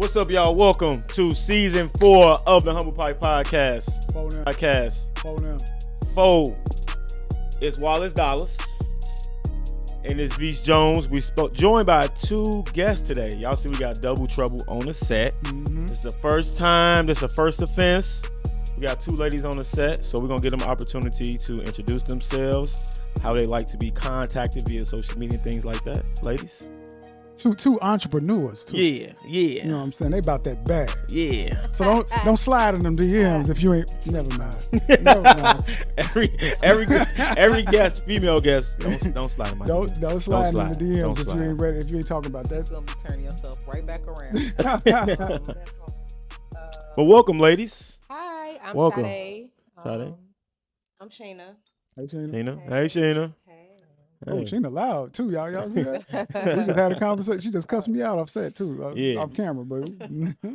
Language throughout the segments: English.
What's up, y'all? Welcome to season 4 of the Humble Pie Podcast. Four. It's Wallace Dallas. And it's Veach Jones. We joined by 2 guests today. Y'all see we got Double Trouble on the set. Mm-hmm. This is the first time. This is the first offense. We got 2 ladies on the set, so we're going to give them an opportunity to introduce themselves, how they like to be contacted via social media, things like that. Ladies? Two entrepreneurs, too. Yeah. You know what I'm saying? They about that bag. Yeah. So don't slide in them DMs if you ain't. Never mind. Every guest, female guest, don't slide in my DMs. Don't slide in the DMs if you ain't ready. If you ain't talking about that. You're gonna be turning yourself right back around. But welcome, ladies. Hi, I'm Welcome. Sade. Sade. I'm Shayna. Hey, Sheena. Hey, Sheena. Oh, Sheena loud too, y'all. Y'all see that? We just had a conversation. She just cussed me out off set too, off camera, but.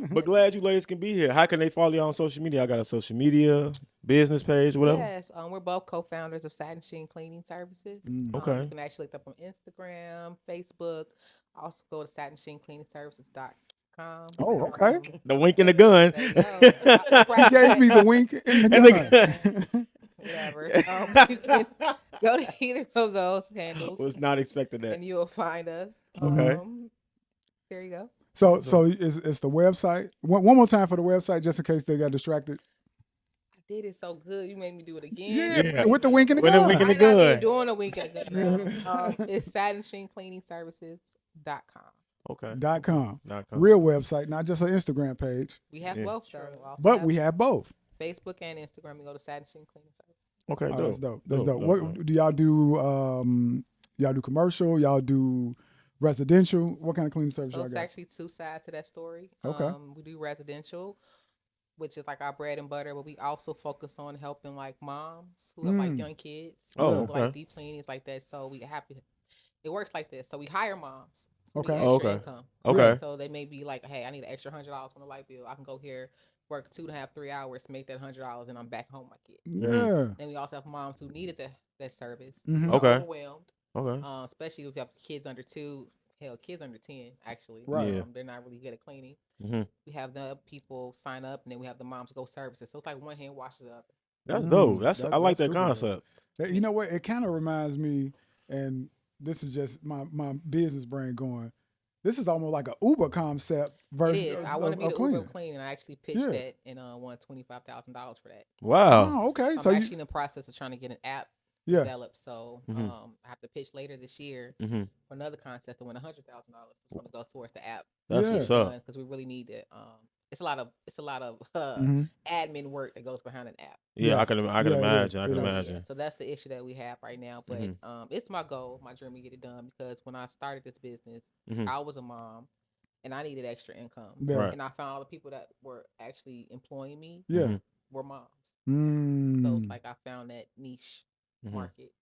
But glad you ladies can be here. How can they follow you on social media? I got a social media, business page, whatever. Yes, we're both co-founders of Satin Sheen Cleaning Services. Okay. You can actually look up on Instagram, Facebook. Also go to satinsheengcleaningservices.com. Oh, okay. The wink and the gun. He gave me the wink and the gun. Whatever. You can go to either of those handles. Was not expecting that. And you'll find us. Okay. There you go. So it's the website. One more time for the website, just in case they got distracted. I did it so good. You made me do it again. Yeah. With the wink and the gun. With the wink and the gun. I'm doing a wink and the gun. It's satinsheengcleaningservices.com. Okay. .com. .com. Real website, not just an Instagram page. We have both, though. But we have both. Facebook and Instagram. We go to Satin Sheen Cleaning Service. Okay, dope. That's dope. That's dope. What do y'all do? Y'all do commercial? Y'all do residential? What kind of cleaning service So y'all it's got? actually 2 sides to that story. Okay. We do residential, which is like our bread and butter, but we also focus on helping like moms who have like young kids. Like deep cleanings like that. So it works like this. So we hire moms. Okay. Extra income. Okay. So they may be like, hey, I need an extra $100 on the light bill. I can go here, work 2.5, 3 hours, make that $100, and I'm back home with my kid. Yeah. Then we also have moms who needed that service. Mhm. Okay. Overwhelmed. Okay. Especially if you have kids under 2. Hell, kids under 10 actually. Right. Yeah. They're not really good at cleaning. Mm-hmm. We have the people sign up, and then we have the moms go services. So it's like one hand washes the other. That's dope. I like that super concept. dope. You know what? It kind of reminds me, and this is just my business brain going. This is almost like an Uber concept versus. It is. I want to be the cleaner. Uber clean, and I actually pitched that and won $25,000 for that. Wow. Oh, okay. So I'm actually in the process of trying to get an app developed. So I have to pitch later this year for another contest to win $100,000. It's going to go towards the app. That's what's up. Because we really need it. It's a lot of admin work that goes behind an app. Yeah, I can imagine. I can imagine. Yeah. So that's the issue that we have right now. But it's my goal, my dream to get it done, because when I started this business, I was a mom and I needed extra income. Yeah. Right. And I found all the people that were actually employing me were moms. So it's like I found that niche market,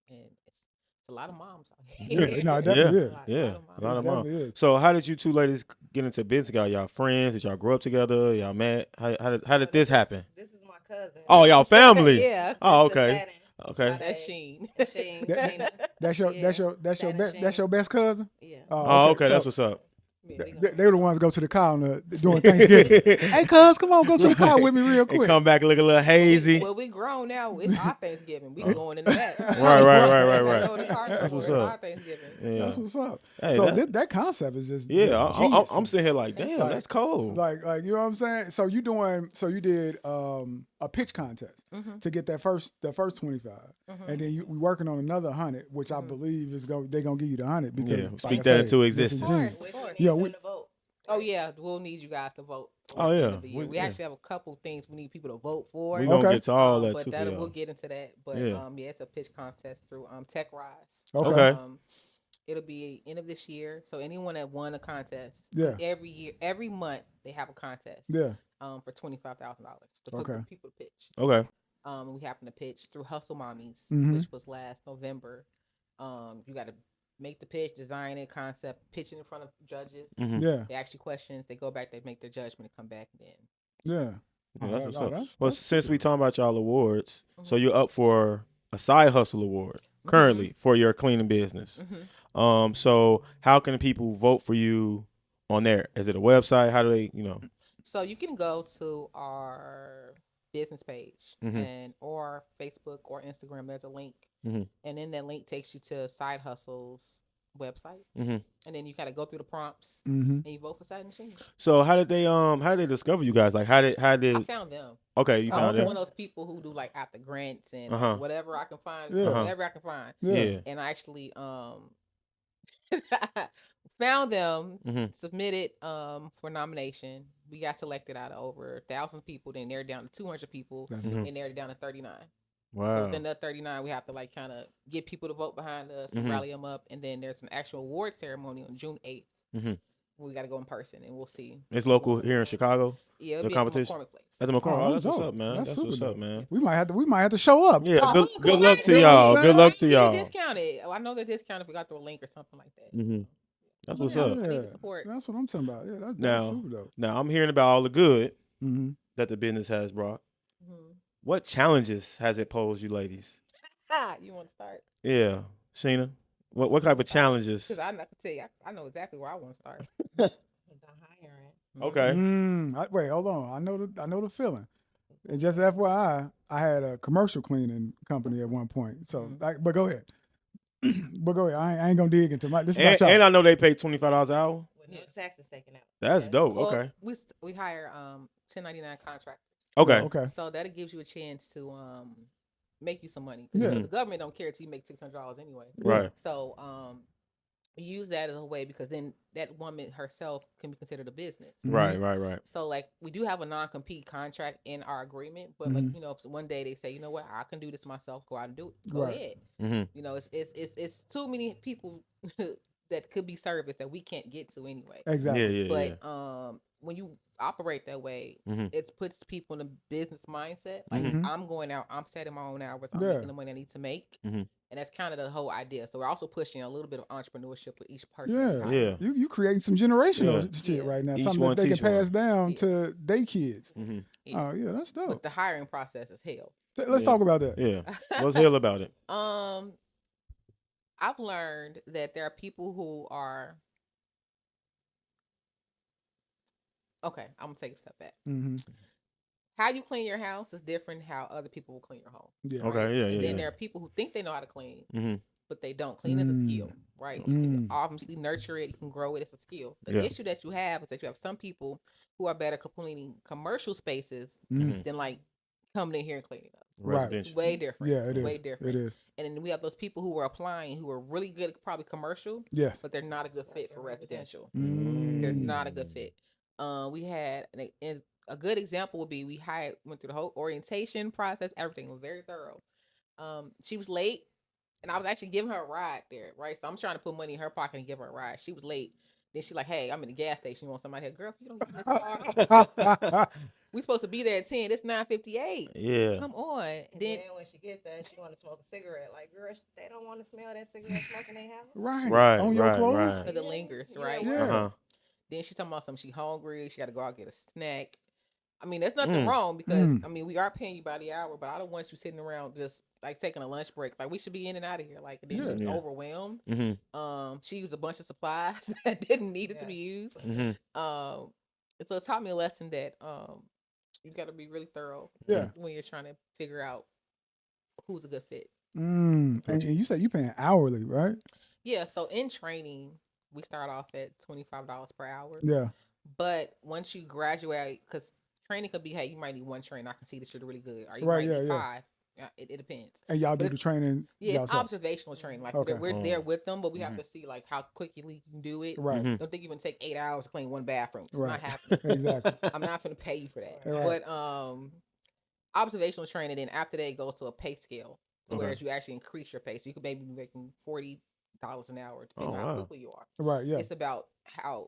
and it's a lot of moms out here. Yeah, no, it definitely is. Yeah, a lot of moms. Is. So how did you 2 ladies get into business together? Y'all friends? Did y'all grow up together? Y'all met? How did this happen? This is my cousin. Oh, y'all family? Yeah. Oh, okay. Okay. That's Sheen. That's your best cousin? Yeah. Oh, okay. So That's what's up. they were the ones go to the car during Thanksgiving. Hey, cuz, come on, go to the car with me real quick. And come back look a little hazy. Well, we grown now. It's our Thanksgiving. We going in the back. Right. That's what's It's up. our Thanksgiving. Yeah. That's what's up. Hey, So that concept is just Yeah, I'm genius. sitting here like, damn, that's cold. Like you know what I'm saying. So you did a pitch contest to get the first 25, and then we working on another 100, which I believe is they're gonna give you the 100 because speak that into existence. Yeah, we vote. Oh yeah, we'll need you guys to vote. Oh yeah, we actually have a couple things we need people to vote for. We gonna get to all that but too. We'll get into that. But it's a pitch contest through Tech Rise. Okay. It'll be end of this year. So anyone that won a contest, every month they have a contest. Yeah. For $25,000 for people to pitch. Okay. We happen to pitch through Hustle Mommies, which was last November. You got to make the pitch, design it, concept, pitch it in front of judges. Yeah. They ask you questions. They go back, they make their judgment, and come back. And then That's what's up. Well, since we talking about y'all awards, so you're up for a side hustle award currently for your cleaning business. So how can people vote for you on there? Is it a website? How do they, So you can go to our business page and or Facebook or Instagram. There's a link, and then that link takes you to Side Hustle's website, and then you gotta go through the prompts and you vote for Side Machine. So how did they discover you guys? Like how did I found them. Okay, you found them. One of those people who do like after grants and like, whatever I can find, whatever I can find. Yeah. And I actually found them, submitted for nomination. We got selected out of over 1,000 people. Then they're down to 200 people, and they're down to 39. Wow. So then the 39, we have to like kind of get people to vote behind us and rally them up. And then there's an actual award ceremony on June 8th. We got to go in person, and we'll see. It's local here in Chicago. Yeah, the competition. At the McCormick. Oh, that's what's up, man. That's what's up, man. We might have to show up. Yeah. Good luck to y'all. Good luck to y'all. Discounted. I know they're discounted if we got through a link or something like that. That's what's up. I need the support. That's what I'm talking about. Yeah, that's super dope. Now I'm hearing about all the good that the business has brought. What challenges has it posed you ladies? You want to start? Yeah, Sheena. What type of challenges? Because I'm not to tell you, I know exactly where I want to start. Okay. Wait, hold on. I know the feeling. And just FYI, I had a commercial cleaning company at one point. So, but go ahead. I ain't gonna dig into my. This is and I know they pay $25 an hour. With no taxes taken out. That's dope. Well, okay. We hire 1099 contractors. Okay. Okay. So that gives you a chance to make you some money. Yeah. The government don't care till you make $600 anyway. Right. So we use that as a way because then that woman herself can be considered a business. Right. So like we do have a non-compete contract in our agreement, but like if one day they say, you know what, I can do this myself, go out and do it. Go ahead. It's too many people that could be serviced that we can't get to anyway. Exactly. But when you operate that way, it puts people in a business mindset. Like I'm going out, I'm setting my own hours, I'm making the money I need to make. And that's kind of the whole idea. So we're also pushing a little bit of entrepreneurship with each person. Yeah. You creating some generational shit right now. Something that they can pass down to their kids. Oh yeah, that's dope. But the hiring process is hell. Let's talk about that. Yeah. What's hell about it? I've learned that there are people who are okay. I'm gonna take a step back. How you clean your house is different how other people will clean your home. Yeah. Okay. Yeah. And then there are people who think they know how to clean, but they don't. Cleaning is a skill, right? You can obviously nurture it. You can grow it. It's a skill. The issue that you have is that you have some people who are better cleaning commercial spaces than like coming in here and cleaning up. Right. It's way different. Yeah, it is. Way different. It is. And then we have those people who are applying who are really good at probably commercial, yes, but they're not a good fit for residential. They're not a good fit. We had a good example would be went through the whole orientation process. Everything was very thorough. She was late, and I was actually giving her a ride there, right? So I'm trying to put money in her pocket and give her a ride. She was late. Then she's like, "Hey, I'm in the gas station. You want somebody here, girl? You don't get this car. We supposed to be there at 10. It's 9:58. Yeah. Come on." Then when she gets there, she want to smoke a cigarette. Like, girl, they don't want to smell that cigarette smoke in their house. Right. On your clothes. Because it lingers, right? Yeah. Then she's talking about something. She hungry. She got to go out and get a snack. I mean, there's nothing wrong because I mean we are paying you by the hour, but I don't want you sitting around just like taking a lunch break. Like we should be in and out of here. Like then she was overwhelmed. She used a bunch of supplies that didn't need it to be used. And so it taught me a lesson that you got to be really thorough when you're trying to figure out who's a good fit. And you said you paying hourly, right? Yeah. So in training, we start off at $25 per hour. Yeah. But once you graduate, because training could be, hey, you might need one train. I can see that you're really good. Or you Right, might need 5. It depends. And y'all do the training. Yeah, it's observational training. Like we're there with them, but we have to see like how quickly you can do it. Right. Don't think you can take 8 hours to clean one bathroom. It's not happening. Exactly. I'm not going to pay you for that. Right. But observational training, then after that it goes to a pay scale, to whereas you actually increase your pay. So you could maybe be making $40 an hour, depending on how quickly you are. Right. Yeah. It's about how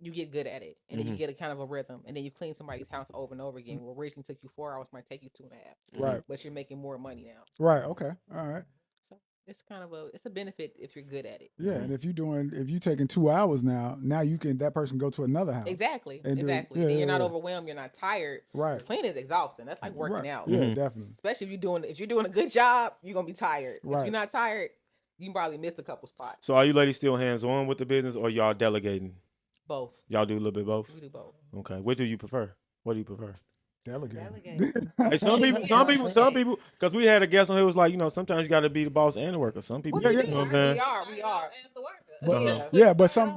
you get good at it, and then you get a kind of a rhythm, and then you clean somebody's house over and over again. What originally took you 4 hours might take you 2.5. Right. But you're making more money now. Right. Okay. All right. So it's kind of a benefit if you're good at it. Yeah, and if you're taking 2 hours now you can that person go to another house. Exactly. Then you're not overwhelmed. You're not tired. Right. Cleaning is exhausting. That's like working out. Yeah, definitely. Especially if you're doing a good job, you're gonna be tired. Right. If you're not tired, you can probably miss a couple spots. So are you ladies still hands on with the business, or y'all delegating? Both. Y'all do a little bit both? We do both. Okay. What do you prefer? What do you prefer? Delegate. Hey, some people, because we had a guest on here who was like, sometimes you got to be the boss and the worker. Some people, Well, you know what I'm saying? We are. As the worker.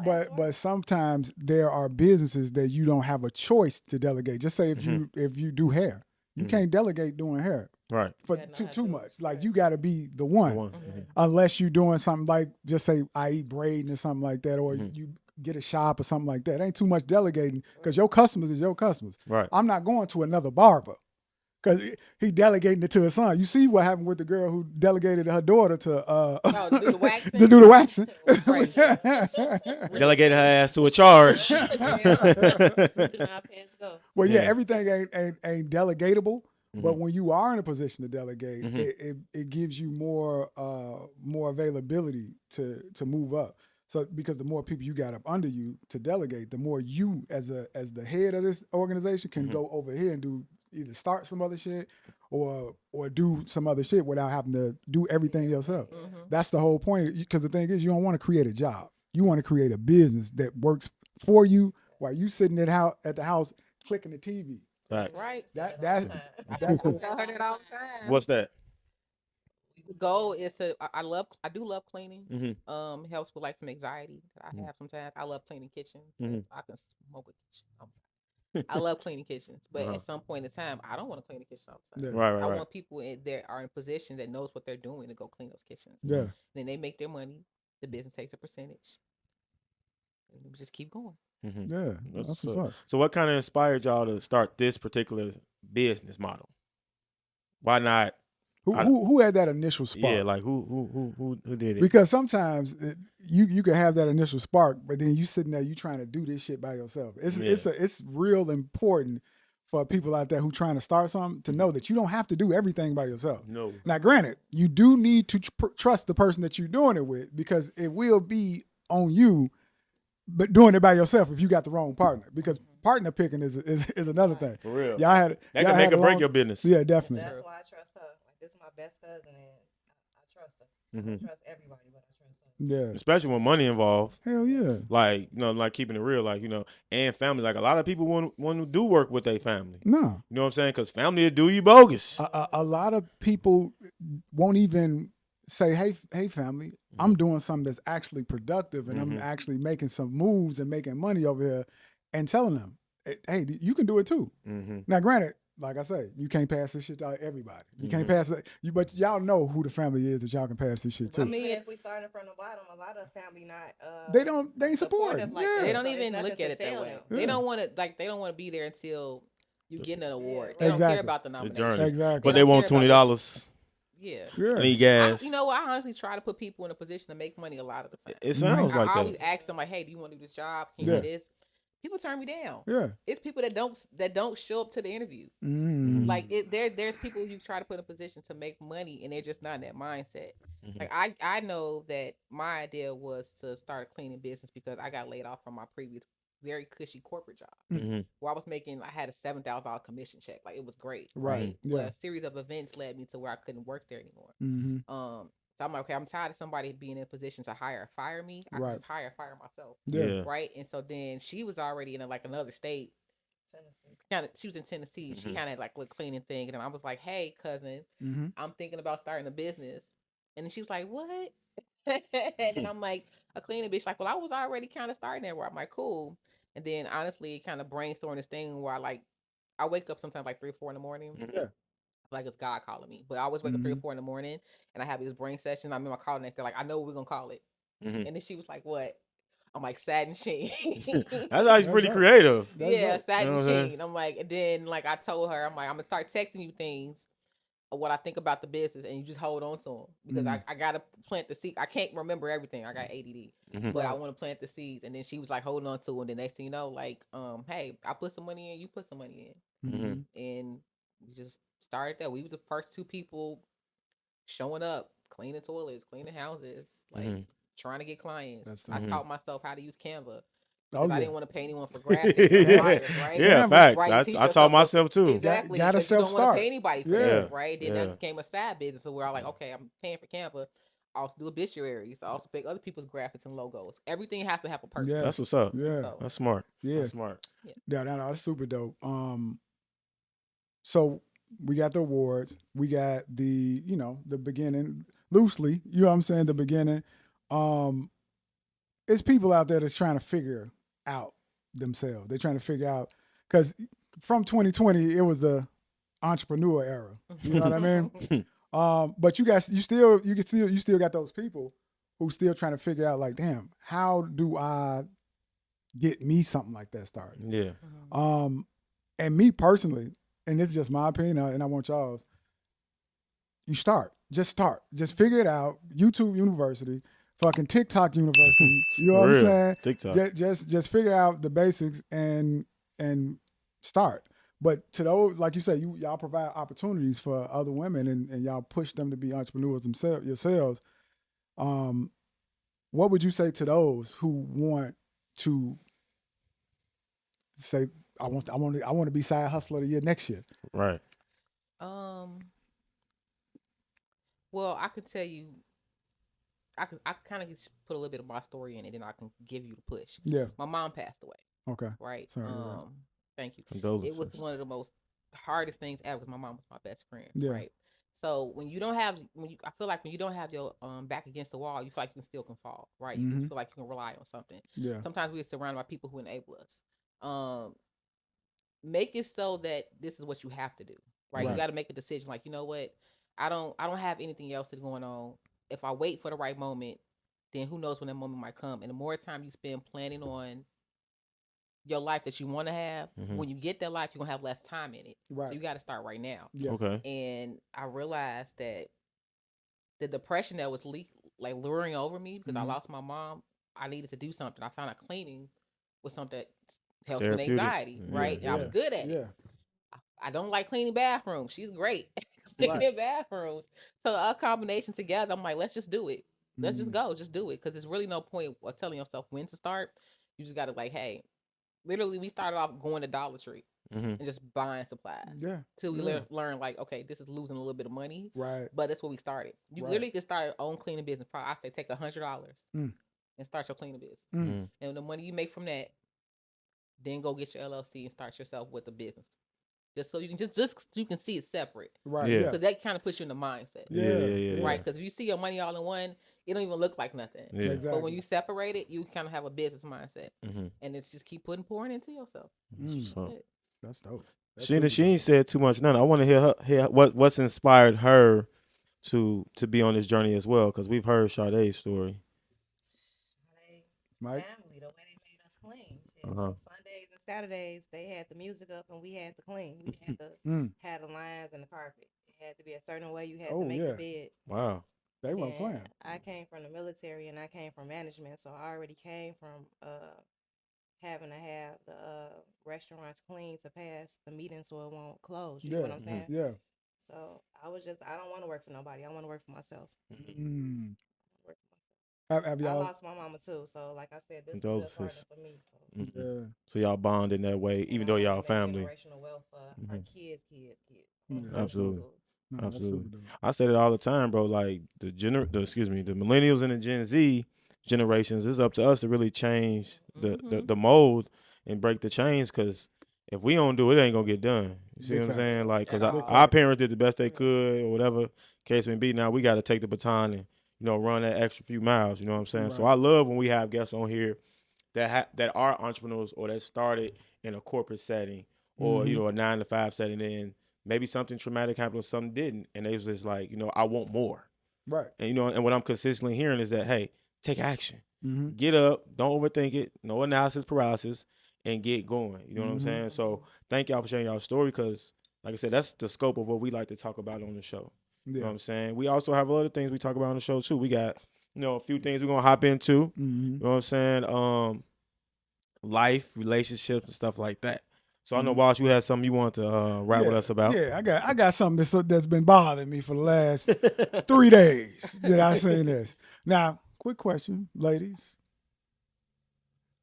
But but sometimes there are businesses that you don't have a choice to delegate. Just say if you do hair, you can't delegate doing hair. Right. For too much. Like you got to be the one. Unless you're doing something like, just say, i.e. braiding or something like that, or you get a shop or something like that. It ain't too much delegating because your customers is your customers. Right. I'm not going to another barber because he delegating it to his son. You see what happened with the girl who delegated her daughter to do the waxing. to do the waxing. Delegated her ass to a charge. Well, yeah, everything ain't delegatable. But when you are in a position to delegate, it gives you more availability to move up. So because the more people you got up under you to delegate, the more you as the head of this organization can go over here and do either start some other shit or do some other shit without having to do everything yourself. That's the whole point. Because the thing is, you don't want to create a job. You want to create a business that works for you while you sitting at the house clicking the TV. Right. That's I tell her that all the time. What's that? The goal is to. I do love cleaning. Helps with like some anxiety that I have sometimes. I love cleaning kitchens. I can smoke a kitchen. I love cleaning kitchens, but at some point in time, I don't want to clean the kitchen all the time. Right. I want people that are in a position that knows what they're doing to go clean those kitchens. Yeah. And then they make their money. The business takes a percentage. And we just keep going. Yeah. That's what's up. So what kind of inspired y'all to start this particular business model? Why not? Who had that initial spark? Yeah, like who did it? Because sometimes you can have that initial spark, but then you sitting there, you trying to do this shit by yourself. It's real important for people out there who trying to start something to know that you don't have to do everything by yourself. No. Now, granted, you do need to trust the person that you're doing it with, because it will be on you, but doing it by yourself if you got the wrong partner. Because partner picking is another thing. For real. That can make or break your business. Yeah, definitely. That's why I trust her. Like, this is my best cousin, and I trust her. I don't trust everybody, but I trust her. Yeah. Especially when money involved. Hell yeah. Like, like keeping it real, like, and family. Like a lot of people want to do work with their family. No. You know what I'm saying? Because family will do you bogus. A lot of people won't even say, hey, family, I'm doing something that's actually productive, and I'm actually making some moves and making money over here, and telling them, hey, you can do it too. Now, granted, like I say, you can't pass this shit to everybody. You can't pass it. But y'all know who the family is that y'all can pass this shit to. I mean, if we starting from the bottom, a lot of family not. They ain't supportive. Like yeah. They don't even look at it that way. Yeah. They don't want to be there until you get an award. Yeah, they don't care about the nomination. Exactly. But they want $20. Yeah. Need gas. I honestly try to put people in a position to make money a lot of the time. It sounds like I that. always ask them, like, hey, do you want to do this job? Can you do this? People turn me down. Yeah. It's people that don't show up to the interview. Like there's people you try to put in a position to make money, and they're just not in that mindset. Like I know that my idea was to start a cleaning business because I got laid off from my previous very cushy corporate job where I had a $7,000 commission check. Like, it was great. Right. But a series of events led me to where I couldn't work there anymore. So I'm like, okay, I'm tired of somebody being in a position to hire or fire me. I can just hire and fire myself. Yeah. Right. And so then she was already in another state. She was in Tennessee. She kind of had like a little cleaning thing. And I was like, hey, cousin, I'm thinking about starting a business. And then she was like, what? And I'm like, a cleaning bitch. Like, well, I was already kind of starting there where I'm like, cool. And then honestly, kind of brainstorm this thing where I wake up sometimes like 3 or 4 in the morning. Yeah. Like it's God calling me. But I always wake up 3 or 4 in the morning and I have this brain session. I'm in my call next day, like, I know what we're gonna call it. And then she was like, what? I'm like, satin sheen. That's actually pretty creative. Yeah, satin sheen. I'm like, and then like I told her, I'm like, I'm gonna start texting you things of what I think about the business, and you just hold on to them because I gotta plant the seed. I can't remember everything. I got ADD, but I want to plant the seeds. And then she was like holding on to it. And the next thing you know, like, hey, I put some money in, you put some money in, and we just started that. We were the first 2 people showing up, cleaning toilets, cleaning houses, like trying to get clients. I taught myself how to use Canva. I didn't want to pay anyone for graphics, right? Yeah, facts. I taught myself too. Exactly. Gotta self-start. You don't want to pay anybody for that, right? Then that became a side business. So we're all like, okay, I'm paying for Canva. also do obituaries. I also pick other people's graphics and logos. Everything has to have a purpose. Yeah. That's what's up. Yeah. So, That's smart. Yeah. That's smart. Yeah, that's super dope. So we got the awards. We got the, the beginning loosely. You know what I'm saying? The beginning. It's people out there that's trying to figure out themselves. They're trying to figure out because from 2020 it was the entrepreneur era. You know what I mean? But you still got those people who still trying to figure out like, damn, how do I get me something like that started? Yeah. And me personally, and this is just my opinion, and I want y'all's. You start. Just figure it out. YouTube University, fucking TikTok University. You know what I'm saying? TikTok. Just figure out the basics and start. But to those, like you say, y'all provide opportunities for other women and y'all push them to be entrepreneurs yourselves. What would you say to those who want to say, I want to be side hustler of the year next year? Right. Well, I could tell you, I kind of put a little bit of my story in it, and I can give you the push. Yeah. My mom passed away. Okay. Right. Sorry. Thank you. Condolences. It was one of the most hardest things ever because my mom was my best friend. Yeah. Right. So when you don't have, I feel like when you don't have your back against the wall, you feel like you still can fall. Right. You feel like you can rely on something. Yeah. Sometimes we're surrounded by people who enable us. Make it so that this is what you have to do. Right. You got to make a decision. Like, you know what? I don't have anything else that's going on. If I wait for the right moment, then who knows when that moment might come. And the more time you spend planning on your life that you want to have, when you get that life, you're going to have less time in it. Right. So you got to start right now. Yeah. Okay. And I realized that the depression that was luring over me because I lost my mom, I needed to do something. I found out cleaning was something that helps with anxiety, right? And I was good at it. I don't like cleaning bathrooms. She's great cleaning bathrooms. So a combination together, I'm like, let's just do it. Let's just go. Just do it. Because there's really no point of telling yourself when to start. You just got to hey, literally we started off going to Dollar Tree and just buying supplies. Yeah. Till we learn okay, this is losing a little bit of money. Right. But that's where we started. You literally can start your own cleaning business. Probably I say take $100 and start your cleaning business. And the money you make from that, then go get your LLC and start yourself with a business. Just so you can just you can see it separate, right? Yeah. Because that kind of puts you in the mindset, yeah. Right? Because if you see your money all in one, it don't even look like nothing. Yeah. Exactly. But when you separate it, you kind of have a business mindset, and it's just keep pouring into yourself. That's dope. She ain't said too much. None. I want to hear what's inspired her to be on this journey as well, because we've heard Sade's story. Mike? Family, the way they made us clean. Sundays and Saturdays, they had the music up and we had to clean. We had to have the lines and the carpet. It had to be a certain way. You had to make the bed. Wow. They weren't playing. I came from the military and I came from management, so I already came from having to have the restaurants clean to pass the meeting so it won't close. You know what I'm saying? Yeah. So I don't want to work for nobody. I want to work for myself. Have y'all? I lost my mama too, so like I said, this is harder for me. So. So y'all bond in that way, even though y'all family. Generational wealth for our kids. Absolutely. No, absolutely. I said it all the time, bro. Like the millennials and the Gen Z generations, it's up to us to really change the mold and break the chains, because if we don't do it, it ain't gonna get done. You see what I'm saying? Like, because our parents did the best they could, or whatever case may be. Now we got to take the baton and run that extra few miles. You know what I'm saying? Right. So I love when we have guests on here that are entrepreneurs or that started in a corporate setting or a 9-to-5 setting, and maybe something traumatic happened or something didn't, and they was just like, I want more. Right. And and what I'm consistently hearing is that, hey, take action. Get up, don't overthink it, no analysis paralysis, and get going. You know what I'm saying? So thank y'all for sharing y'all story, because like I said, that's the scope of what we like to talk about on the show. You know what I'm saying? We also have other things we talk about on the show too. We got, a few things we're gonna hop into. You know what I'm saying? Life, relationships, and stuff like that. So I know, Walsh, you had something you want to rap with us about. Yeah, I got something that's been bothering me for the last 3 days that I seen this. Now, quick question, ladies.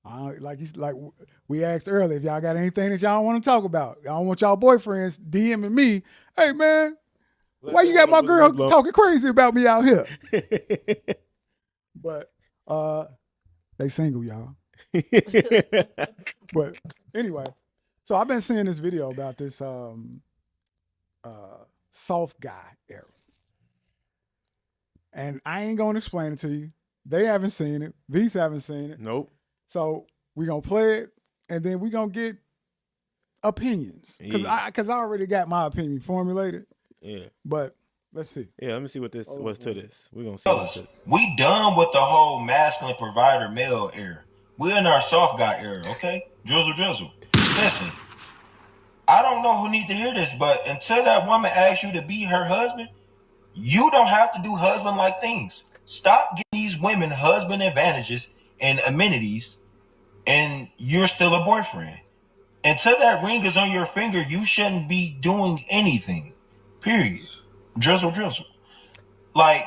Like we asked earlier, if y'all got anything that y'all want to talk about, y'all want y'all boyfriends DMing me. Hey man, Why you got my girl talking crazy about me out here? But they single, y'all. But anyway, so I've been seeing this video about this soft guy era. And I ain't gonna explain it to you. They haven't seen it. V's haven't seen it. Nope. So we're gonna play it and then we're gonna get opinions. Cause I already got my opinion formulated. Yeah. But let's see. Yeah, let me see what this what's to this. We're gonna see what's to this. We done with the whole masculine provider male era. We're in our soft guy era, okay? Drizzle. Listen, I don't know who need to hear this, but until that woman asks you to be her husband, you don't have to do husband-like things. Stop giving these women husband advantages and amenities, and you're still a boyfriend. Until that ring is on your finger, you shouldn't be doing anything. Period. Drizzle. Like,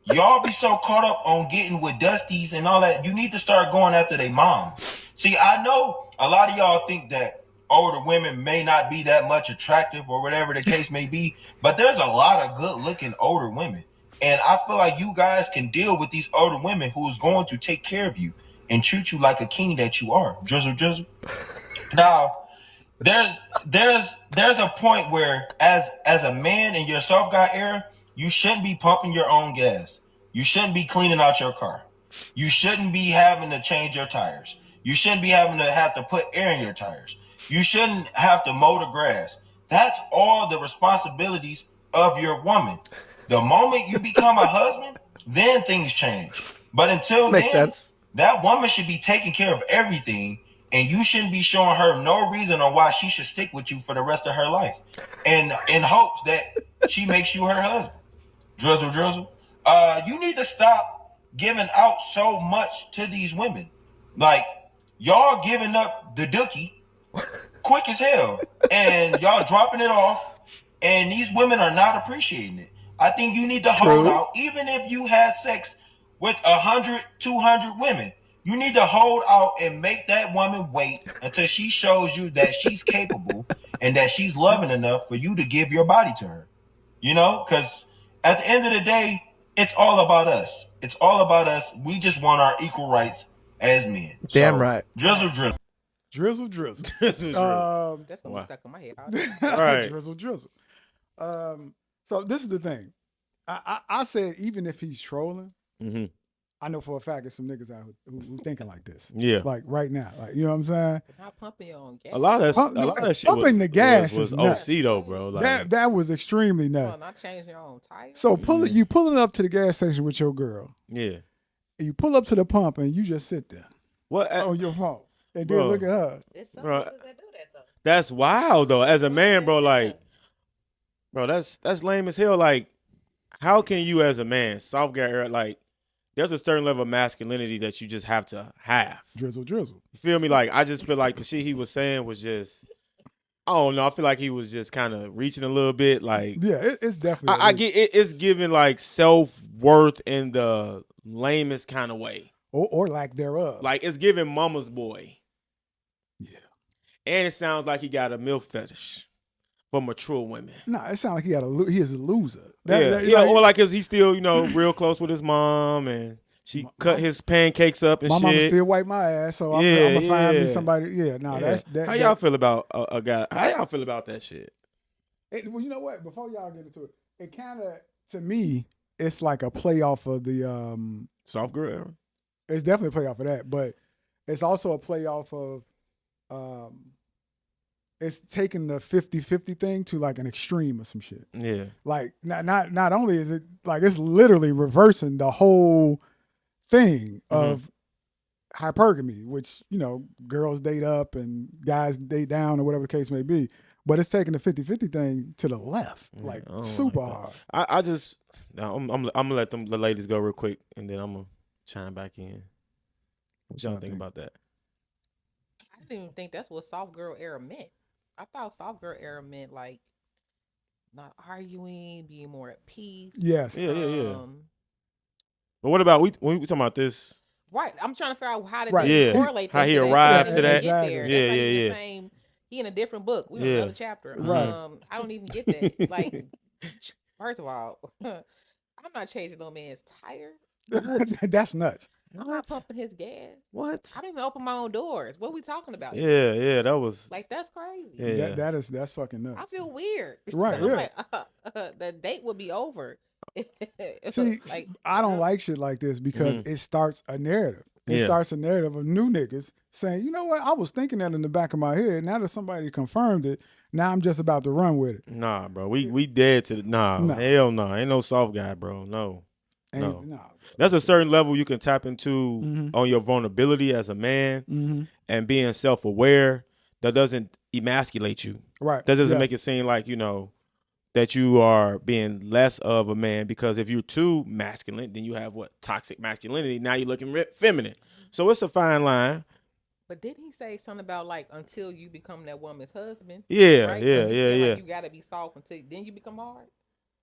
y'all be so caught up on getting with Dusties and all that. You need to start going after their moms. See, I know a lot of y'all think that older women may not be that much attractive or whatever the case may be, but there's a lot of good looking older women. And I feel like you guys can deal with these older women who's going to take care of you and treat you like a king that you are. Drizzle. Now, there's a point where as a man in your soft guy era, you shouldn't be pumping your own gas. You shouldn't be cleaning out your car. You shouldn't be having to change your tires. You shouldn't be having to have to put air in your tires. You shouldn't have to mow the grass. That's all the responsibilities of your woman. The moment you become a husband, then things change. But until Makes then, sense. That woman should be taking care of everything, and you shouldn't be showing her no reason on why she should stick with you for the rest of her life, and in hopes that she makes you her husband. Drizzle. You need to stop giving out so much to these women. Like, y'all giving up the dookie quick as hell, and y'all dropping it off, and these women are not appreciating it. I think you need to hold out, even if you had sex with 100, 200 women. You need to hold out and make that woman wait until she shows you that she's capable and that she's loving enough for you to give your body to her. You know, because at the end of the day, it's all about us. It's all about us. We just want our equal rights as men. Damn right. Drizzle. Drizzle. That's gonna be stuck in my head. Right. Drizzle. So this is the thing. I said even if he's trolling, I know for a fact there's some niggas out who thinking like this. Yeah. Like right now. Like, you know what I'm saying? Not pumping your own gas. A lot of that shit pumping the gas was is nuts. OC though, bro. Like, that was extremely nuts. Not changing your own tires. So you pulling up to the gas station with your girl. Yeah. And you pull up to the pump and you just sit there. What on your phone. And then look at her. There's some Bro, niggas that do that though. That's wild though. As a man, bro, like, bro, that's lame as hell. Like, how can you as a man, soft guy era, like, there's a certain level of masculinity that you just have to have. Drizzle. You feel me? Like, I just feel like the shit he was saying was just, I don't know. I feel like he was just kind of reaching a little bit. Like, yeah, it's definitely. I get it. It's giving like self-worth in the lamest kind of way. Or lack thereof. Like, it's giving mama's boy. Yeah. And it sounds like he got a milk fetish for mature women. Nah, it sounds like he is a loser. Or like he's still, real close with his mom, and she cut his pancakes up and my shit. My mama still wipe my ass, so I'm gonna find me somebody. Yeah, nah, that's that. How y'all feel about a guy? How y'all feel about that shit? Well, you know what? Before y'all get into it, it kind of, to me, it's like a playoff of the soft girl era. It's definitely a playoff of that, but it's also a playoff of it's taking the 50-50 thing to like an extreme or some shit. Yeah. Like not only is it like it's literally reversing the whole thing of hypergamy, which, girls date up and guys date down or whatever the case may be. But it's taking the 50-50 thing to the left, like super hard. I'm gonna let the ladies go real quick, and then I'm gonna chime back in. What y'all think about that? I didn't even think that's what soft girl era meant. I thought soft girl era meant like not arguing, being more at peace. Yes. Yeah. But what about when we talking about this? Right. I'm trying to figure out how to correlate how he arrived to that. Yeah. He in a different book. We on another chapter. Right. I don't even get that. Like, First of all, I'm not changing no man's tire. That's nuts. I'm not pumping his gas. What? I don't even open my own doors. What are we talking about? Yeah, that was Like, that's crazy. yeah. That's fucking nuts. I feel weird. Right, I'm yeah. like, the date would be over. See, like, I don't like shit like this because it starts a narrative. It Yeah. starts a narrative of new niggas saying, you know what, I was thinking that in the back of my head. Now that somebody confirmed it, now I'm just about to run with it. Nah, bro. We dead to the No. hell no. Ain't no soft guy, bro. No. Ain't, No. That's a certain level you can tap into on your vulnerability as a man and being self-aware that doesn't emasculate you. Right. That doesn't make it seem like, that you are being less of a man, because if you're too masculine, then you have toxic masculinity. Now you're looking feminine. So it's a fine line. But didn't he say something about like until you become that woman's husband? Yeah, right? yeah. Like you gotta be soft until then you become hard.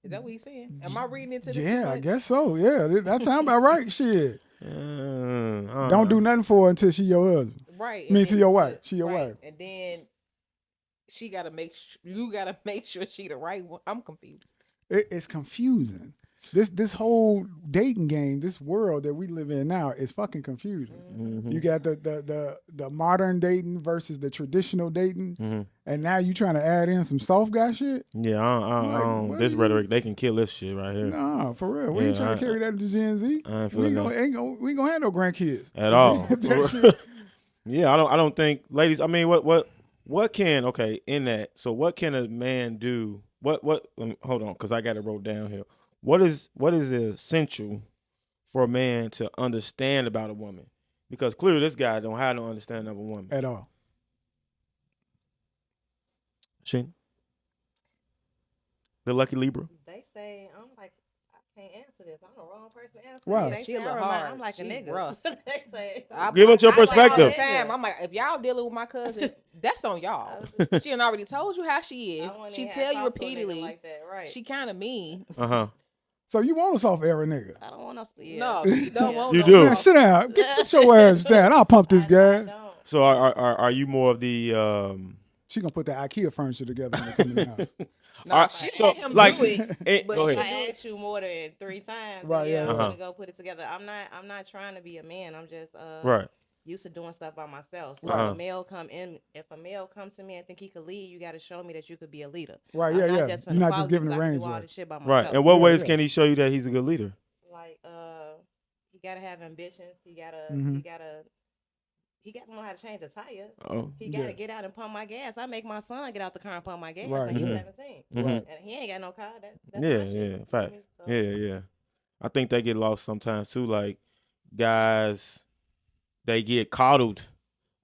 Is that what he's saying? Am I reading into this? Yeah, I guess so. Yeah, that sounds about right. Shit. Don't Don't do nothing for her until she your husband. Right. I mean, to your wife. She your wife. And then she gotta you gotta make sure she the right one. I'm confused. It's confusing. This whole dating game, this world that we live in now is fucking confusing. You got the modern dating versus the traditional dating, and now you trying to add in some soft guy shit. Yeah, this rhetoric, they can kill this shit right here. Nah, for real. We ain't trying to carry that to Gen Z. I ain't We feeling ain't gonna have no grandkids at all. That shit. Yeah, I don't think, ladies. I mean, what can in that? So what can a man do? What? Hold on, because I got it wrote down here. What is essential for a man to understand about a woman? Because clearly this guy don't have no understanding of a woman At all. Shane, the lucky Libra. They say I'm like, I can't answer this. I'm the wrong person to answer. Wow. They She say a little I'm hard. I'm like a She nigga. rough. They say, Give us your I say all perspective. the time, I'm like, if y'all dealing with my cousin, that's on y'all. She done already told you how she is. She tell you repeatedly. Like that, right? She kind of mean. So you want a soft era nigga? I don't want us. Yeah. No, she don't want. You no do. Man, sit down. Sit your ass down. I'll pump this I gas. don't. So are you more of the She gonna put the IKEA furniture together when they come in the house. No, she so let him like do it. But go if ahead. I ask you more than 3 times, Right, yeah, yeah, I'm yeah. gonna go put it together. I'm not trying to be a man. I'm just Right. used to doing stuff by myself. So Uh-huh. if a male comes to me and think he could lead, you got to show me that you could be a leader. Right, I'm yeah, not yeah. Just You're not just giving the I can reins do all away. this shit by Right. myself. In what Yeah, ways yeah. can he show you that he's a good leader? Like he gotta have ambitions. He gotta know how to change a tire. Oh. He gotta get out and pump my gas. I make my son get out the car and pump my gas. Right, And he's yeah. 17, Mhm. and he ain't got no car. That's Yeah, my shit. yeah, facts. So, Yeah. I think they get lost sometimes too. Like guys, they get coddled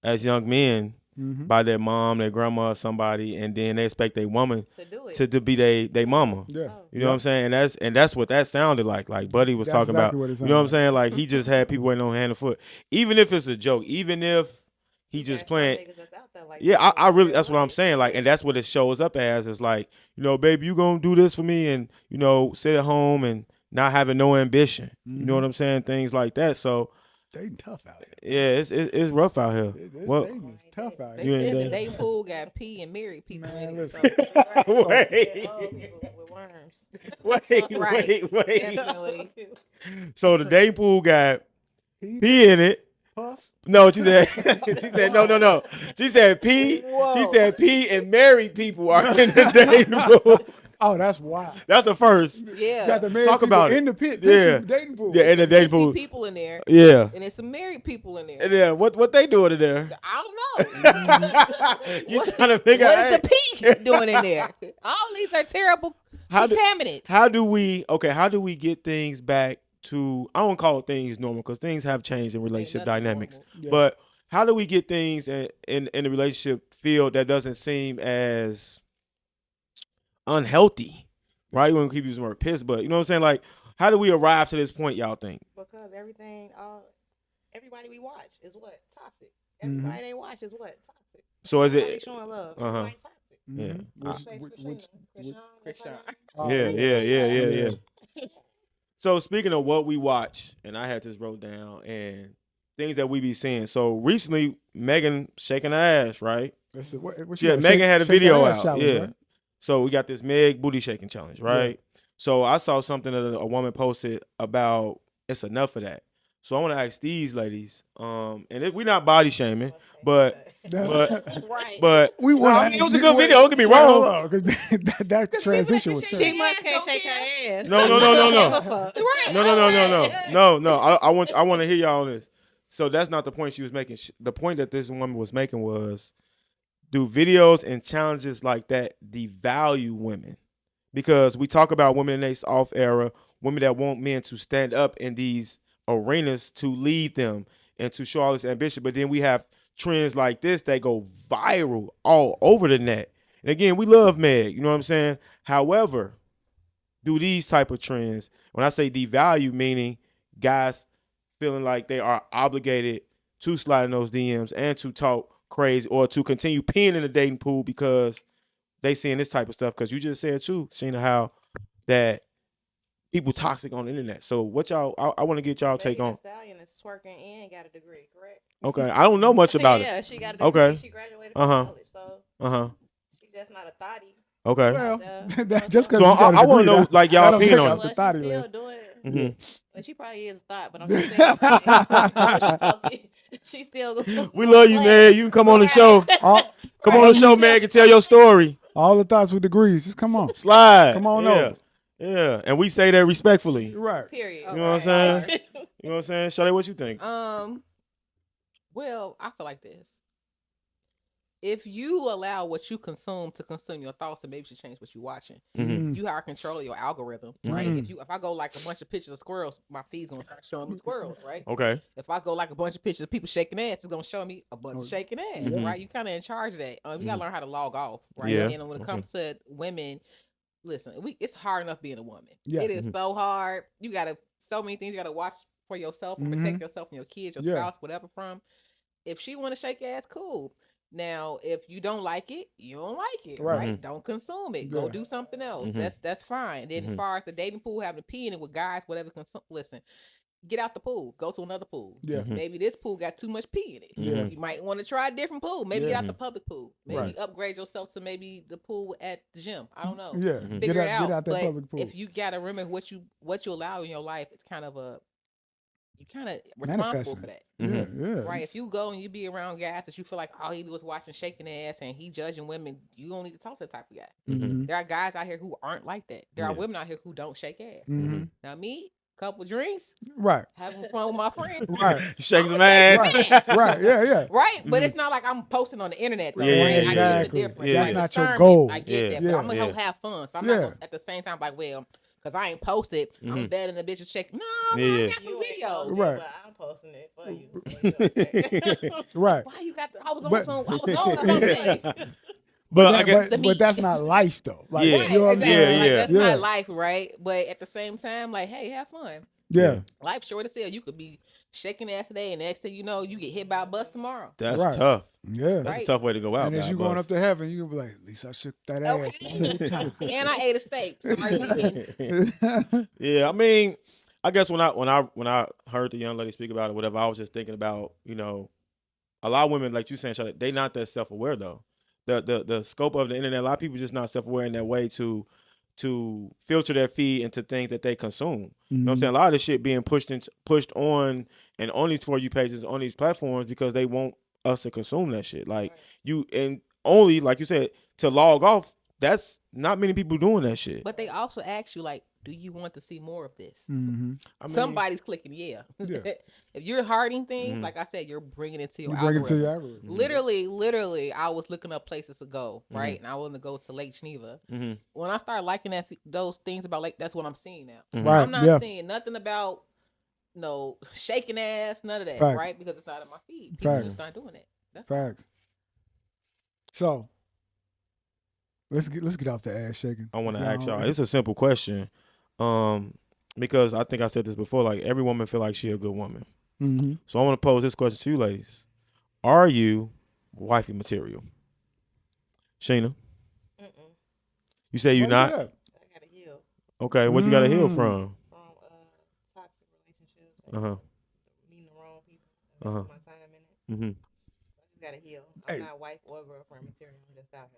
as young men by their mom, their grandma, or somebody, and then they expect their woman to do it. to be their mama. Yeah. You know what I'm saying? And that's what that sounded like. Like Buddy was That's talking exactly about. what it You know what I'm sounded saying? Like he just had people waiting on hand and foot. Even if it's a joke, even if he just Got some playing. niggas that's out there like Yeah, that I in really, real that's what I'm life. saying. Like, and that's what it shows up as. It's like, baby, you gonna do this for me, and sit at home and not having no ambition. You know what I'm saying? Things like that. So Dating tough out here. yeah, it's rough out here. Well, Dating is tough out They here. You ain't said the done. dating pool got pee and married people Man, in it. listen. So, wait, Old people with worms. Right. wait. definitely. So the dating pool got pee in it. Puss. No, she said. She said no. She said pee. Whoa. She said pee and married people are in the dating pool. Oh, that's wild. That's a first. Yeah. Got the married Talk people about it. in the pit. Yeah. Dating pool. Yeah, in the dating Pissy pool. people in there. Yeah. And there's some married people in there. And then what they doing in there? I don't know. You trying to figure What out is the pee doing in there? All these are terrible contaminants. how do we get things back to, I don't call things normal because things have changed in relationship nothing dynamics. normal. Yeah. But how do we get things in the relationship field that doesn't seem as unhealthy? Right? We want to keep using the word piss, but you know what I'm saying? Like, how do we arrive to this point, y'all think? Because everybody we watch is what? Toxic. Everybody they watch is what? Toxic. So is Everybody it? showing love. Uh-huh. Everybody toxic. Yeah. Krishan. Oh, Yeah. So speaking of what we watch, and I had this wrote down, and things that we be seeing. So recently, Megan shaking her ass, right? That's it. What Yeah, got? Megan had a Shake that video ass out. challenge, Yeah. right? So we got this Meg booty shaking challenge, right? So I saw something that a woman posted about it's enough of that. So I want to ask these ladies, we're not body shaming, but right. we no, want. I mean, it was a good video. Don't get me wrong. Hold on, that transition was She terrible. must can't shake her ass. No. Right. No. I want to hear y'all on this. So that's not the point she was making. The point that this woman was making was, do videos and challenges like that devalue women? Because we talk about women in this off era, women that want men to stand up in these arenas to lead them and to show all this ambition. But then we have trends like this that go viral all over the net. And again, we love Meg, you know what I'm saying? However, do these type of trends, when I say devalue, meaning guys feeling like they are obligated to slide in those DMs and to talk crazy or to continue peeing in the dating pool because they seeing this type of stuff, because you just said too, Sheena, how that people toxic on the internet. So what y'all, I want to get y'all take on. Stallion is twerking and got a degree, correct? Okay, I don't know much about it. Yeah, she got a degree. Okay. She graduated from college, so she's just not a thotty. Okay. Well, just because so I want to know like y'all opinion on it. Well, she's still doing it. Mm-hmm. But she probably is a thought, but I'm just saying. She's still. We love you, man. You can come on the show. Come on the show, Meg, and tell your story. All the thoughts with degrees. Just come on. Slide. Come on over. Yeah, and we say that respectfully. Right. Period. You know what I'm saying? You know what I'm saying? Shawty, what you think? Well, I feel like this. If you allow what you consume to consume your thoughts, and maybe you should change what you're watching. Mm-hmm. You are control of your algorithm, right? If I go like a bunch of pictures of squirrels, my feed's gonna start showing me squirrels, right? Okay. If I go like a bunch of pictures of people shaking ass, it's gonna show me a bunch of shaking ass, right? You kind of in charge of that. You gotta learn how to log off, right? Yeah. And when it comes to women, listen, it's hard enough being a woman. Yeah. It is so hard. You gotta so many things you gotta watch for yourself and protect yourself and your kids, your spouse, whatever. From if she want to shake ass, cool. Now, if you don't like it, you don't like it, right? Don't consume it. Go do something else. That's fine. Then as far as the dating pool, having to pee in it with guys, whatever, listen, get out the pool. Go to another pool. Yeah. Maybe this pool got too much pee in it. Yeah. You might want to try a different pool. Maybe get out the public pool. Maybe upgrade yourself to maybe the pool at the gym. I don't know. Yeah. Figure it out. Get out that but public pool. if you gotta remember what you allow in your life, it's kind of you kind of responsible for that. Yeah. Right. If you go and you be around guys that you feel like all he do is watching shaking ass and he judging women, you don't need to talk to that type of guy. There are guys out here who aren't like that. There are women out here who don't shake ass. Now me, couple drinks, having fun with my friends, shaking the man, right, yeah, right. But it's not like I'm posting on the internet, though. Yeah, right? exactly. I get the difference. That's Like, not your goal. I get that, but I'm gonna have fun. So I'm not gonna, at the same time like, well, because I ain't posted, I'm better than the bitch to check. No, I got some videos. Right. But I'm posting it for you. So right. Why you got? I was on something. But that's not life though. Like, you know what I'm saying? Like, that's my life, right? But at the same time, like, hey, have fun. Yeah. Life's short as hell. You could be shaking ass today, and next thing you know, you get hit by a bus tomorrow. That's tough. Yeah. That's a tough way to go out. And as you going up to heaven, you can be like, at least I shook that ass one more time. And I ate a steak. So yeah, I mean, I guess when I heard the young lady speak about it, whatever, I was just thinking about, you know, a lot of women, like you saying, they not that self-aware though. The scope of the internet, a lot of people just not self-aware in that way to filter their feed into things that they consume. You know what I'm saying? A lot of this shit being pushed on and on these For You pages, on these platforms, because they want us to consume that shit. Like you, and only, like you said, to log off, that's not many people doing that shit. But they also ask you, like, do you want to see more of this? I mean, somebody's clicking, yeah. If you're harding things, like I said, you're bringing it to your algorithm. Literally, I was looking up places to go, right? And I wanted to go to Lake Geneva. When I started liking those things about Lake, that's what I'm seeing now. Right. I'm not seeing nothing about shaking ass, none of that, right? Because it's not in my feed. People just not doing it. That's Facts. So let's get off the ass shaking. I want to ask y'all. It's a simple question, because I think I said this before. Like, every woman feel like she a good woman. So I want to pose this question to you, ladies: are you wifey material? Sheena, you say you not? I gotta heal. Okay, what you gotta heal from? From toxic relationships. And meeting the wrong people. And my time in it. I just gotta heal. I'm Hey. not wife or girlfriend material. I'm just out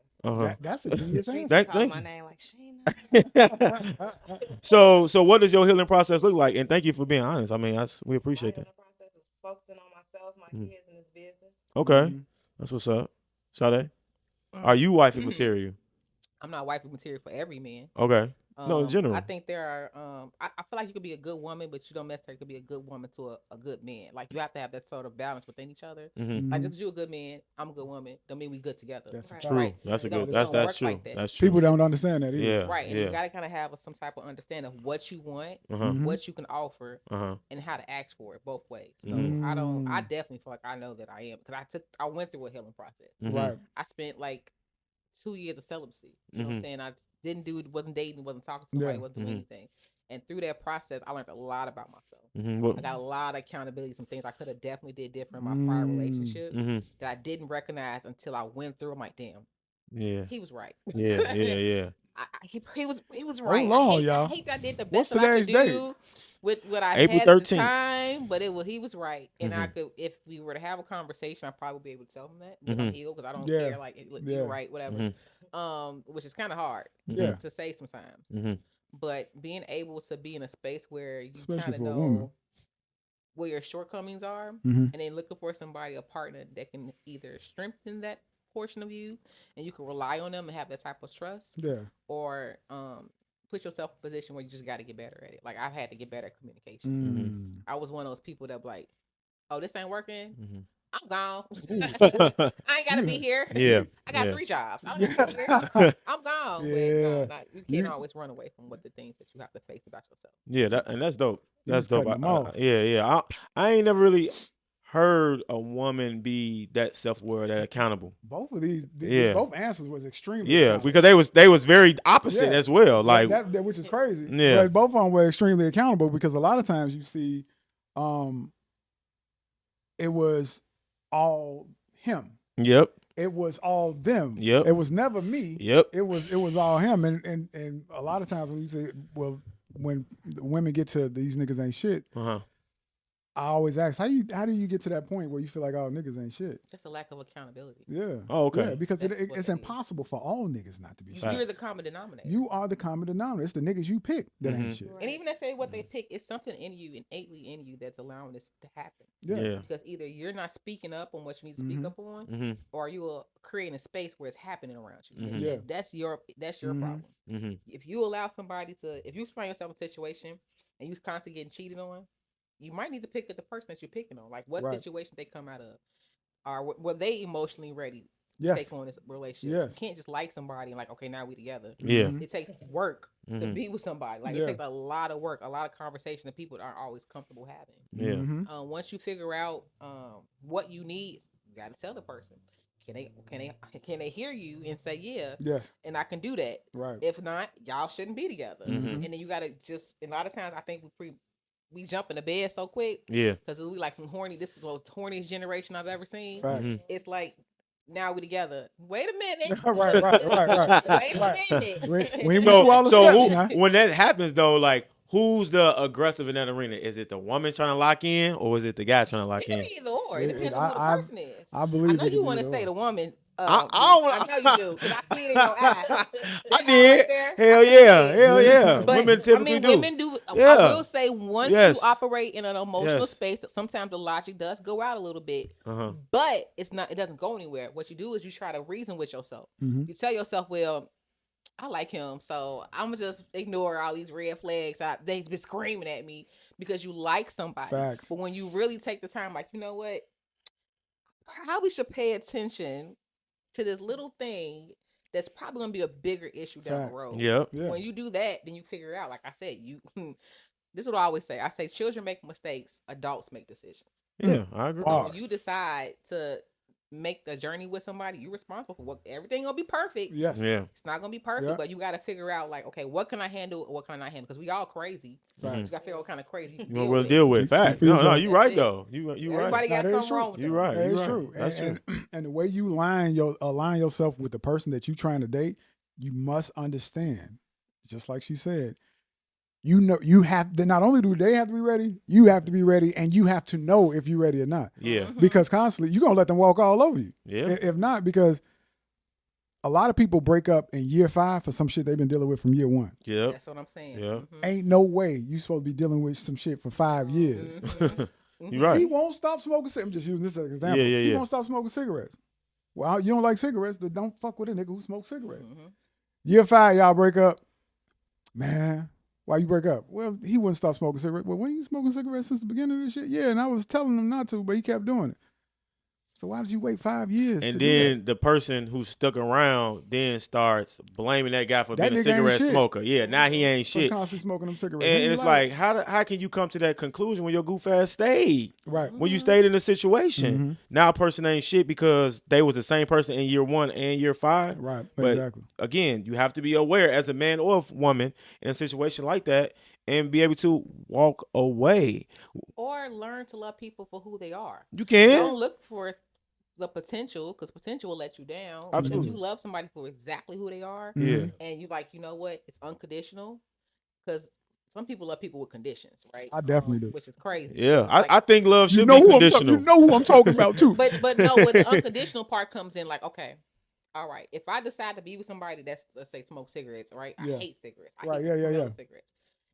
here. That's a genius Streets answer. call Thank my you. name like Sheena. So what does your healing process look like? And thank you for being honest. I mean, we My appreciate healing that. process is focusing on myself, my kids, and this business. Okay, that's what's up. Sade, are you wifey material? I'm not wifey material for every man. Okay. No, in general. I think there are. I feel like you could be a good woman, but you don't necessarily could be a good woman to a good man. Like you have to have that sort of balance within each other. Mm-hmm. Like just 'cause you a good man, I'm a good woman. Don't mean we good together. That's Right. True. Right? That's a It don't- good. it don't That's work true. like that. That's true. People don't understand that either. Yeah. Right, and yeah. you gotta kind of have some type of understanding of what you want, Mhm. what you can offer, Uh-huh. and how to ask for it both ways. So Mhm. I definitely feel like I know that I am because I went through a healing process. Mhm. Right. I spent like 2 years of celibacy. You know what I'm Mhm. saying? I wasn't dating, wasn't talking to somebody, Yeah. wasn't doing anything. And through that process, I learned a lot about myself. Mm-hmm. I got a lot of accountability, some things I could have definitely did different in my prior relationship Mm-hmm. that I didn't recognize until I went through. I'm like, damn, Yeah. he was right. Yeah. Yeah. Yeah. He was right. Hold on, I y'all. hate that I did the What's best that I could today's date? do with what I April had at the 13th. time, but he was right, and I Mhm. could, if we were to have a conversation, I'd probably be able to tell him that because I'm Mhm. healed, because I don't Yeah. care, like Yeah. you're right, whatever. Mhm. Which is kind of hard Yeah. to say sometimes, Mm-hmm. but being able to be in a space where you Especially kind of for a woman. know where your shortcomings are, Mhm. and then looking for somebody, a partner that can either strengthen that portion of you, and you can rely on them and have that type of trust, Yeah. or put yourself in a position where you just got to get better at it. Like I've had to get better at communication. Mm. I was one of those people that like, oh, this ain't working. Mm-hmm. I'm gone. I ain't gotta be here. Yeah. I got Yeah. 3 jobs. I don't gotta be here. I'm gone. Yeah. But no, you can't always run away from what the things that you have to face about yourself. Yeah. And that's dope. You That's was dope. cutting them off. Yeah. Yeah. I ain't never really heard a woman be that self-aware, that accountable. Both of these, Yeah. both answers was extremely. Yeah, accountable. because they was very opposite Yeah. as well. Like that which is crazy. Yeah. But both of them were extremely accountable because a lot of times you see, it was all him. Yep. It was all them. Yep. It was never me. Yep. It was all him. And a lot of times when you say, well, when women get to these niggas ain't shit, Uh-huh. I always ask, how do you get to that point where you feel like all niggas ain't shit? Just a lack of accountability. Yeah. Oh, okay. Yeah, because That's what it's it impossible for all niggas not to be shit. You're the common denominator. You are the common denominator. It's the niggas you pick that ain't shit. And even if they say what they pick, it's something in you, innately in you, that's allowing this to happen. Yeah. Because either you're not speaking up on what you need to speak up on, Mm-hmm. or you are creating a space where it's happening around you. Mhm. And Yeah. that's your problem. Mm-hmm. If you allow somebody if you find yourself in a situation and you're constantly getting cheated on, you might need to pick at the person that you're picking on. Like what situation they come out of, or were they emotionally ready to take on this relationship? Yes. You can't just like somebody and like, okay, now we together. Yeah. Mhm. It takes work to Mhm. be with somebody. Like Yeah. it takes a lot of work, a lot of conversation that people aren't always comfortable having. Yeah. Mhm. Once you figure out what you need, you got to tell the person. Can they hear you and say yeah? Yes. And I can do that. Right. If not, y'all shouldn't be together. Mhm. And then you gotta just. A lot of times, I think we jump in the bed so quick Yeah. because we like some horny. This is the most horniest generation I've ever seen. Right. Mhm. It's like now we together. Wait a minute. right. Wait a minute. We went through all the steps, now. When that happens though, like who's the aggressive in that arena? Is it the woman trying to lock in, or is it the guy trying to lock It can in? be either or. It depends on who the person is. I believe. I know it you could want be to either say or. the woman. I I know you do because I see it in your eyes. I did. Right there, Hell I can yeah. see it. Hell yeah. But Women typically women do. Yeah. I will say once Yes. you operate in an emotional Yes. space, that sometimes the logic does go out a little bit, Uh-huh. but it's not. It doesn't go anywhere. What you do is you try to reason with yourself. Mhm. You tell yourself, well, I like him, so I'm gonna just ignore all these red flags. They've been screaming at me because you like somebody. Facts. But when you really take the time, like, you know what, how we should pay attention to this little thing that's probably gonna be a bigger issue down Facts. the road. Yep. Yeah. When you do that, then you figure out. Like I said, this is what I always say. I say children make mistakes, adults make decisions. Yeah, I agree. So Bars. when you decide to make the journey with somebody, you're responsible for everything gonna be perfect. Yes. Yeah. It's not gonna be perfect, Yeah. but you got to figure out, like, okay, what can I handle? What can I not handle? Because we all crazy. Facts. You got to figure out what kind of crazy You gonna really deal with Keep facts. your No, feet no, up. you right That's it. though. You Everybody right. got That is something true. wrong with You them. right. That You is right. true. That's true. And the way you align yourself with the person that you trying to date, you must understand, just like she said, you know you have to, not only do they have to be ready, you have to be ready, and you have to know if you're ready or not. Yeah. Because constantly you're gonna let them walk all over you. Yeah. If not, because a lot of people break up in year 5 for some shit they've been dealing with from year 1. Yep. That's what I'm saying. Yep. Ain't no way you supposed to be dealing with some shit for 5 years. You're right. He won't stop smoking. I'm just using this as an example. He won't stop smoking cigarettes. Well, you don't like cigarettes, then don't fuck with a nigga who smokes cigarettes. Year 5, y'all break up. Man, why you break up? Well, he wouldn't stop smoking cigarettes. Well, when you smoking cigarettes since the beginning of this shit? Yeah, and I was telling him not to, but he kept doing it. So why did you wait 5 years? And then the person who stuck around then starts blaming that guy for being a cigarette smoker. Yeah, now he ain't shit. Constantly smoking them cigarettes. And it's like, how can you come to that conclusion when your goof ass stayed? Right. When you stayed in the situation. Now a person ain't shit because they was the same person in year 1 and year 5. Right, but exactly. Again, you have to be aware as a man or a woman in a situation like that and be able to walk away. Or learn to love people for who they are. You can. Don't look for the potential, because potential will let you down. Absolutely. If you love somebody for exactly who they are, and you like, you know what, it's unconditional, because some people love people with conditions, right? I definitely do, which is crazy. Yeah, like, I think love should be conditional. You know who I'm talking about too. but no, when the unconditional part comes in, like, okay, all right, if I decide to be with somebody that's, let's say, smoke cigarettes, right? I hate cigarettes. I hate the smell of cigarettes.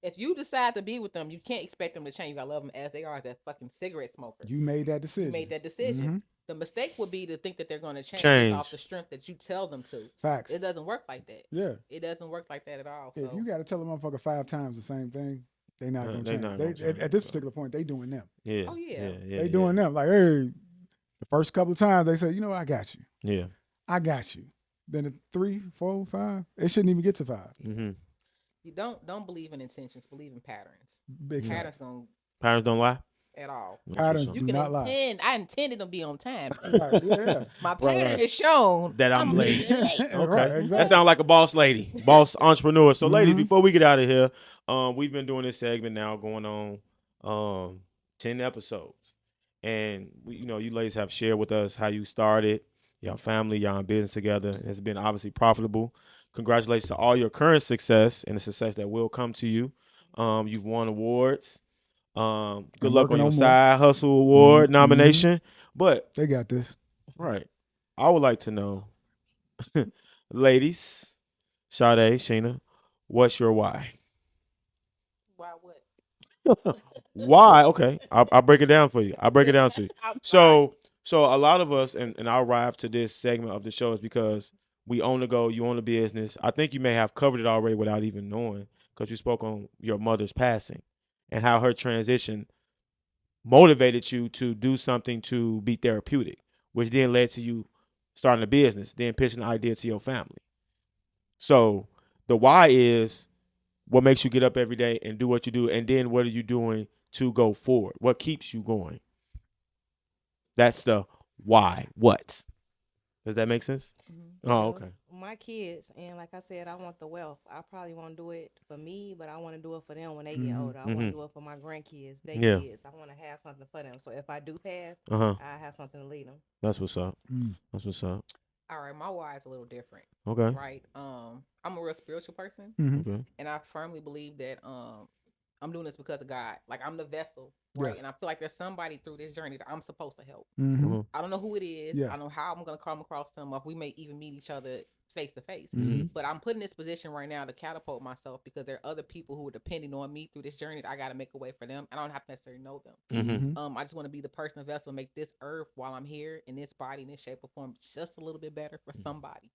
If you decide to be with them, you can't expect them to change. You gotta love them as they are, as that fucking cigarette smoker. You made that decision. The mistake would be to think that they're going to change off the strength that you tell them to. Facts. It doesn't work like that. Yeah. It doesn't work like that at all. If you got to tell a motherfucker 5 times the same thing, they not going to change. At this particular point, they doing them. Yeah. Oh, yeah. They doing them. Like, hey, the first couple of times they say, you know, I got you. Yeah. I got you. Then the 3, 4, 5, it shouldn't even get to 5. You don't believe in intentions, believe in patterns. Big patterns don't lie at all. Patterns do not lie. I intended to be on time. Right, My pattern is shown that I'm late. Okay, exactly. That sounds like a boss lady, boss entrepreneur. So, ladies, before we get out of here, we've been doing this segment now going on 10 episodes, and you ladies have shared with us how you started, your family, y'all in business together. It's been obviously profitable. Congratulations to all your current success and the success that will come to you. You've won awards. Good luck on your side hustle award nomination. But they got this. Right. I would like to know, ladies, Sade, Sheena, what's your why? Why what? Why? Okay. I'll break it down for you. I'll break it down to you. So a lot of us, and I'll arrive to this segment of the show is because we own the go, you own the business. I think you may have covered it already without even knowing, because you spoke on your mother's passing and how her transition motivated you to do something to be therapeutic, which then led to you starting a business, then pitching the idea to your family. So the why is what makes you get up every day and do what you do, and then what are you doing to go forward? What keeps you going? That's the why. What? Does that make sense? Oh, okay. My kids, and like I said, I want the wealth. I probably won't do it for me, but I want to do it for them when they get older. I want to do it for my grandkids, their kids. I want to have something for them. So if I do pass, I have something to lead them. That's what's up. That's what's up. All right, my why is a little different. Okay. Right. I'm a real spiritual person, Okay. and I firmly believe that I'm doing this because of God. Like, I'm the vessel, right? Yes. And I feel like there's somebody through this journey that I'm supposed to help. Mhm. I don't know who it is. Yeah. I don't know how I'm going to come across them, or if we may even meet each other face to face. Mhm. But I'm put in this position right now to catapult myself, because there are other people who are depending on me through this journey that I got to make a way for them. I don't have to necessarily know them. Mhm. I just want to be the person, the vessel, make this earth while I'm here in this body, in this shape or form, just a little bit better for somebody.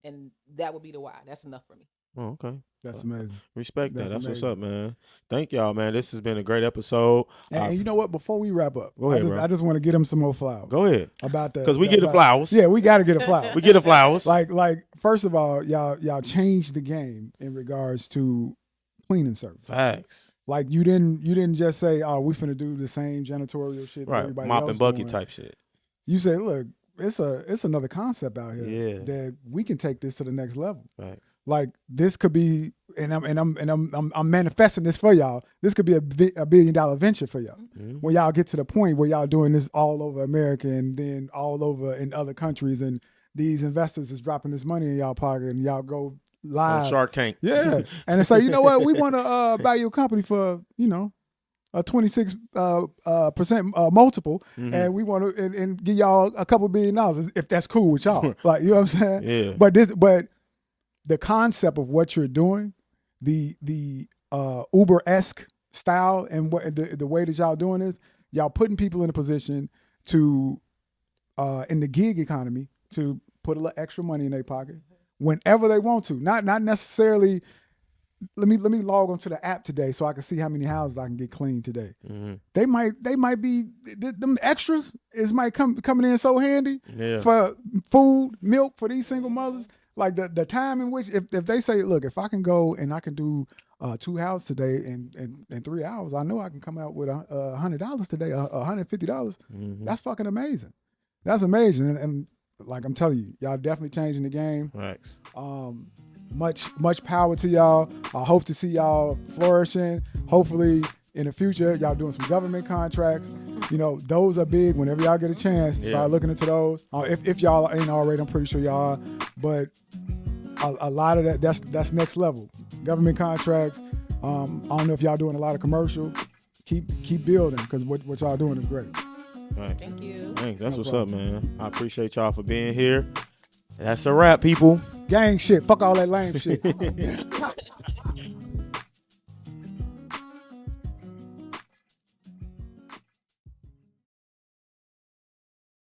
And that would be the why. That's enough for me. Oh, okay. That's amazing. Respect that. That's what's amazing. up, man. Thank y'all, man. This has been a great episode. And you know what? Before we wrap up, Go ahead, I just want to get him some more flowers. Go ahead. About that. Because we get the flowers. Yeah, we got to get the flowers. We get the flowers. Like first of all, y'all changed the game in regards to cleaning service. Facts. Like you didn't just say, "Oh, we finna do the same janitorial shit that Right. everybody Mop else and bucket doing." type shit. You say, "Look, it's another concept out here Yeah. that we can take this to the next level." Facts. Like this could be, and I'm manifesting this for y'all. This could be a $1 billion venture for y'all. When y'all get to the point where y'all doing this all over America and then all over in other countries, and these investors is dropping this money in y'all pocket, and y'all go live on Shark Tank. Yeah, and they say, you know what, we want to buy your company for a 26% multiple, and we want to and give y'all a couple $1 billion if that's cool with y'all. Like, you know what I'm saying? Yeah. But the concept of what you're doing, the Uber-esque style and what the way that y'all doing this, y'all putting people in a position to in the gig economy to put a little extra money in their pocket whenever they want to. Not necessarily. Let me log onto the app today so I can see how many houses I can get clean today. They might be them extras might coming in so handy for food, milk for these single mothers. Like the time in which if they say, look, if I can go and I can do 2 houses today in 3 hours, I know I can come out with $100 today, $150. That's fucking amazing. That's amazing, and like I'm telling you, y'all definitely changing the game. Thanks. Much power to y'all. I hope to see y'all flourishing. Hopefully in the future, y'all doing some government contracts. Those are big. Whenever y'all get a chance, start looking into those. If y'all ain't already, I'm pretty sure y'all are. But a lot of that's next level. Government contracts. I don't know if y'all doing a lot of commercial. Keep building, because what y'all doing is great. Right. Thank you. Thanks. That's what's up, man. I appreciate y'all for being here. That's a wrap, people. Gang shit. Fuck all that lame shit.